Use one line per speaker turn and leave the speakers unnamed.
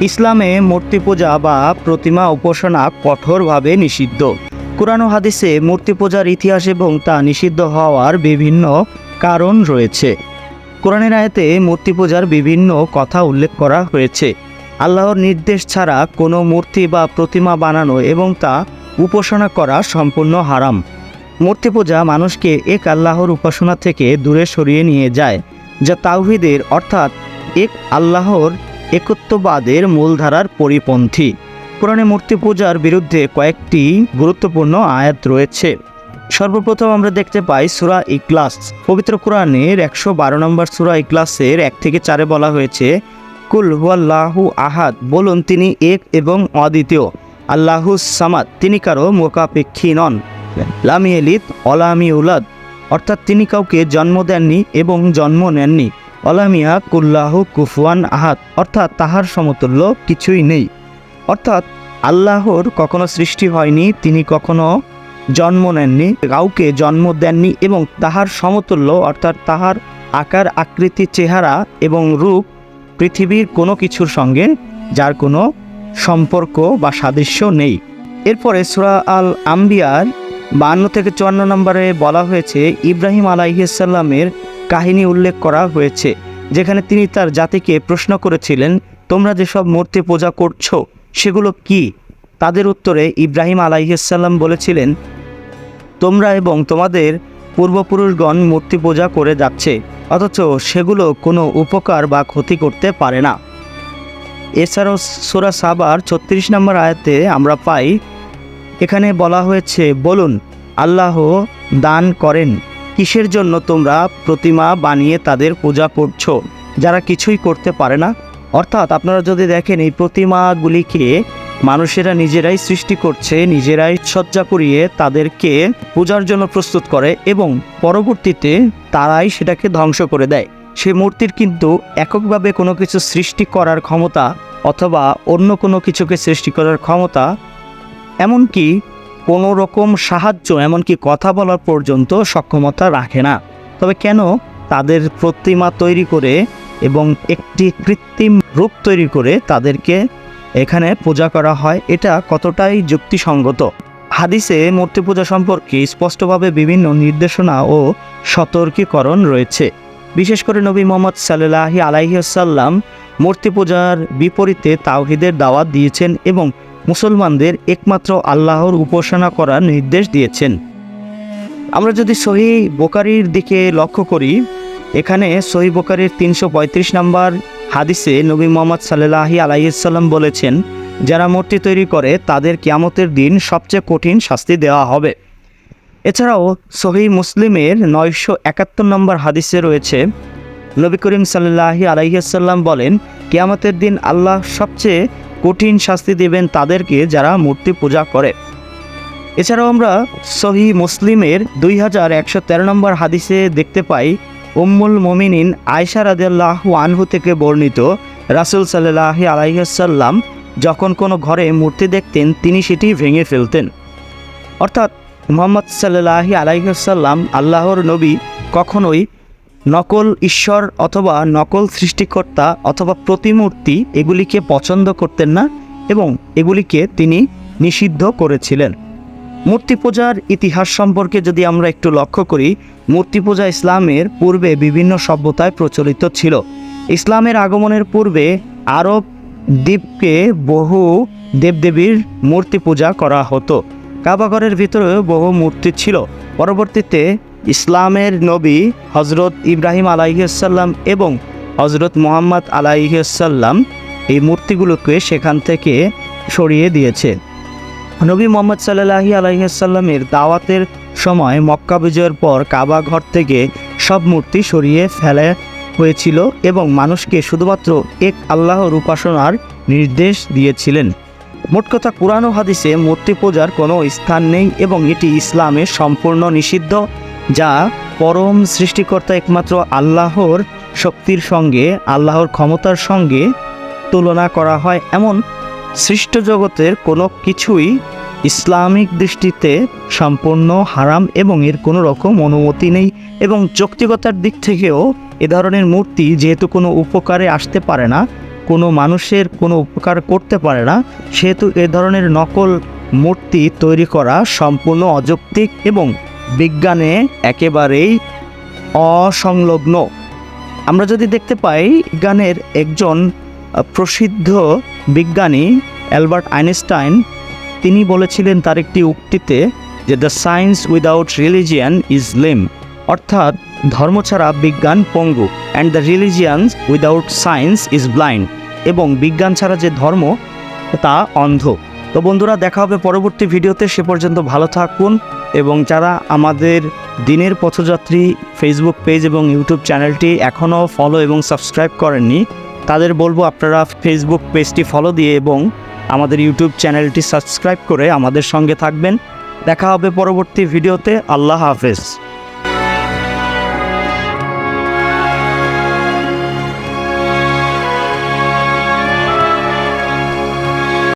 ইসলামে মূর্তি পূজা বা প্রতিমা উপাসনা কঠোরভাবে নিষিদ্ধ। কুরআন ও হাদিসে মূর্তি পূজার ইতিহাস এবং তা নিষিদ্ধ হওয়ার বিভিন্ন কারণ রয়েছে। কোরআনের আয়াতে মূর্তি পূজার বিভিন্ন কথা উল্লেখ করা হয়েছে। আল্লাহর নির্দেশ ছাড়া কোনো মূর্তি বা প্রতিমা বানানো এবং তা উপাসনা করা সম্পূর্ণ হারাম। মূর্তি পূজা মানুষকে এক আল্লাহর উপাসনা থেকে দূরে সরিয়ে নিয়ে যায়, যা তাওহীদের অর্থাৎ এক আল্লাহর একত্ববাদের মূলধারার পরিপন্থী। কোরআনে মূর্তি পূজার বিরুদ্ধে কয়েকটি গুরুত্বপূর্ণ আয়াত রয়েছে। সর্বপ্রথম আমরা দেখতে পাই সূরা ইখলাস। পবিত্র কোরআনের 112 নম্বর সূরা ইখলাসের 1 থেকে 4 বলা হয়েছে, কুল হুয়াল্লাহু আহাদ, বলুন তিনি এক এবং অদ্বিতীয়। আল্লাহুস সামাদ, তিনি কারো মুখাপেক্ষী নন। লাম ইয়ালিদ ওয়ালাম ইউলাদ, অর্থাৎ তিনি কাউকে জন্ম দেননি এবং জন্ম নেননি। ওয়ালাম ইয়াকুল্লাহু কুফুয়ান আহাদ, অর্থাৎ তাহার সমতুল্য কিছুই নেই। অর্থাৎ আল্লাহর কখনো সৃষ্টি হয়নি, তিনি কখনো জন্ম নেননি, কাউকে জন্ম দেননি এবং তাহার সমতুল্য অর্থাৎ তাহার আকার, আকৃতি, চেহারা এবং রূপ পৃথিবীর কোনো কিছুর সঙ্গে যার কোনো সম্পর্ক বা সাদৃশ্য নেই। এরপরে সূরা আল আম্বিয়ার 52 থেকে 54 নম্বরে বলা হয়েছে, ইব্রাহিম আলাইহিস সালামের কাহিনী উল্লেখ করা হয়েছে, যেখানে তিনি তার জাতিকে প্রশ্ন করেছিলেন, তোমরা যেসব মূর্তি পূজা করছো সেগুলো কি? তাদের উত্তরে ইব্রাহিম আলাইহিস সালাম বলেছিলেন, তোমরা এবং তোমাদের পূর্বপুরুষগণ মূর্তি পূজা করে যাচ্ছে, অথচ সেগুলো কোনো উপকার বা ক্ষতি করতে পারে না। এছাড়াও সূরা সাবার 36 নম্বর আয়াতে আমরা পাই, এখানে বলা হয়েছে, বলুন আল্লাহ দান করেন, কিসের জন্য তোমরা প্রতিমা বানিয়ে তাদের পূজা করছো যারা কিছুই করতে পারে না? অর্থাৎ আপনারা যদি দেখেন, এই প্রতিমাগুলিকে মানুষেরা নিজেরাই সৃষ্টি করছে, নিজেরাই সজ্জা করিয়ে তাদেরকে পূজার জন্য প্রস্তুত করে এবং পরবর্তীতে তারাই সেটাকে ধ্বংস করে দেয়। সেই মূর্তির কিন্তু এককভাবে কোনো কিছু সৃষ্টি করার ক্ষমতা অথবা অন্য কোনো কিছুকে সৃষ্টি করার ক্ষমতা, এমনকি কোনো রকম সাহায্য, এমনকি কথা বলার পর্যন্ত সক্ষমতা রাখে না। তবে কেন তাদের প্রতিমা তৈরি করে এবং একটি কৃত্রিম রূপ তৈরি করে তাদেরকে এখানে পূজা করা হয়, এটা কতটাই যুক্তিসঙ্গত? হাদিসে মূর্তি পূজা সম্পর্কে স্পষ্টভাবে বিভিন্ন নির্দেশনা ও সতর্কীকরণ রয়েছে। বিশেষ করে নবী মুহাম্মদ সাল্লাল্লাহু আলাইহি ওয়াসাল্লাম মূর্তি পূজার বিপরীতে তাওহীদের দাওয়াত দিয়েছেন এবং মুসলমানদের একমাত্র আল্লাহর উপাসনা করার নির্দেশ দিয়েছেন। আমরা যদি সহিহ বুখারীর দিকে লক্ষ্য করি, এখানে সহিহ বুখারীর 335 নম্বর হাদিসে নবী মুহাম্মদ সাল্লাল্লাহু আলাইহি ওয়াসাল্লাম বলেছেন, যারা মূর্তি তৈরি করে তাদের কিয়ামতের দিন সবচেয়ে কঠিন শাস্তি দেওয়া হবে। এছাড়াও সহিহ মুসলিমের 971 নম্বর হাদিসে রয়েছে, নবী করিম সাল্লাল্লাহু আলাইহি ওয়াসাল্লাম বলেন, কিয়ামতের দিন আল্লাহ সবচেয়ে কঠিন শাস্তি দেবেন তাদেরকে যারা মূর্তি পূজা করে। এছাড়াও আমরা সহিহ মুসলিমের 2113 নম্বর হাদিসে দেখতে পাই, উম্মুল মুমিনিন আয়েশা রাদিয়াল্লাহু আনহু থেকে বর্ণিত, রাসূল সাল্লাল্লাহু আলাইহি ওয়াসাল্লাম যখন কোনো ঘরে মূর্তি দেখতেন তিনি সেটি ভেঙে ফেলতেন। অর্থাৎ মুহাম্মদ সাল্লাল্লাহু আলাইহি ওয়াসাল্লাম, আল্লাহর নবী, কখনোই নকল ঈশ্বর অথবা নকল সৃষ্টিকর্তা অথবা প্রতিমূর্তি এগুলিকে পছন্দ করতেন না এবং এগুলিকে তিনি নিষিদ্ধ করেছিলেন। মূর্তি পূজার ইতিহাস সম্পর্কে যদি আমরা একটু লক্ষ্য করি, মূর্তি পূজা ইসলামের পূর্বে বিভিন্ন সভ্যতায় প্রচলিত ছিল। ইসলামের আগমনের পূর্বে আরব দ্বীপে বহু দেবদেবীর মূর্তি পূজা করা হতো। কাবাঘরের ভিতরেও বহু মূর্তি ছিল। পরবর্তীতে ইসলামের নবী হজরত ইব্রাহিম আলাইহিস সালাম এবং হজরত মুহাম্মদ আলাইহিস সালাম এই মূর্তিগুলোকে সেখান থেকে সরিয়ে দিয়েছে। নবী মুহাম্মদ সাল্লাল্লাহু আলাইহি ওয়াসাল্লামের দাওয়াতের সময় মক্কা বিজয়ের পর কাবা ঘর থেকে সব মূর্তি সরিয়ে ফেলা হয়েছিল এবং মানুষকে শুধুমাত্র এক আল্লাহর উপাসনার নির্দেশ দিয়েছিলেন। মোট কথা, কুরআন ও হাদিসে মূর্তি পূজার কোনো স্থান নেই এবং এটি ইসলামে সম্পূর্ণ নিষিদ্ধ, যা পরম সৃষ্টিকর্তা একমাত্র আল্লাহর শক্তির সঙ্গে, আল্লাহর ক্ষমতার সঙ্গে তুলনা করা হয়। এমন সৃষ্ট জগতের কোনো কিছুই ইসলামিক দৃষ্টিতে সম্পূর্ণ হারাম এবং এর কোনো রকম অনুমতি নেই। এবং যৌক্তিকতার দিক থেকেও এ ধরনের মূর্তি যেহেতু কোনো উপকারে আসতে পারে না, কোনো মানুষের কোনো উপকার করতে পারে না, সেহেতু এ ধরনের নকল মূর্তি তৈরি করা সম্পূর্ণ অযৌক্তিক এবং বিজ্ঞানে একেবারেই অসংলগ্ন। আমরা যদি দেখতে পাই, বিজ্ঞানের একজন প্রসিদ্ধ বিজ্ঞানী অ্যালবার্ট আইনস্টাইন, তিনি বলেছিলেন তার একটি উক্তিতে যে the science without religion is lame, অর্থাৎ ধর্ম ছাড়া বিজ্ঞান পঙ্গু, and the religions without science is blind, এবং বিজ্ঞান ছাড়া যে ধর্ম তা অন্ধ। তো বন্ধুরা, দেখা হবে পরবর্তী ভিডিওতে। সে পর্যন্ত ভালো থাকুন, এবং যারা আমাদের দিনের পথযাত্রী ফেসবুক পেজ এবং ইউটিউব চ্যানেলটি এখনও ফলো এবং সাবস্ক্রাইব করেননি, তাদের বলবো আপনারা ফেসবুক পেজটি ফলো দিয়ে এবং আমাদের ইউটিউব চ্যানেলটি সাবস্ক্রাইব করে আমাদের সঙ্গে থাকবেন। দেখা হবে পরবর্তী ভিডিওতে। আল্লাহ হাফেজ।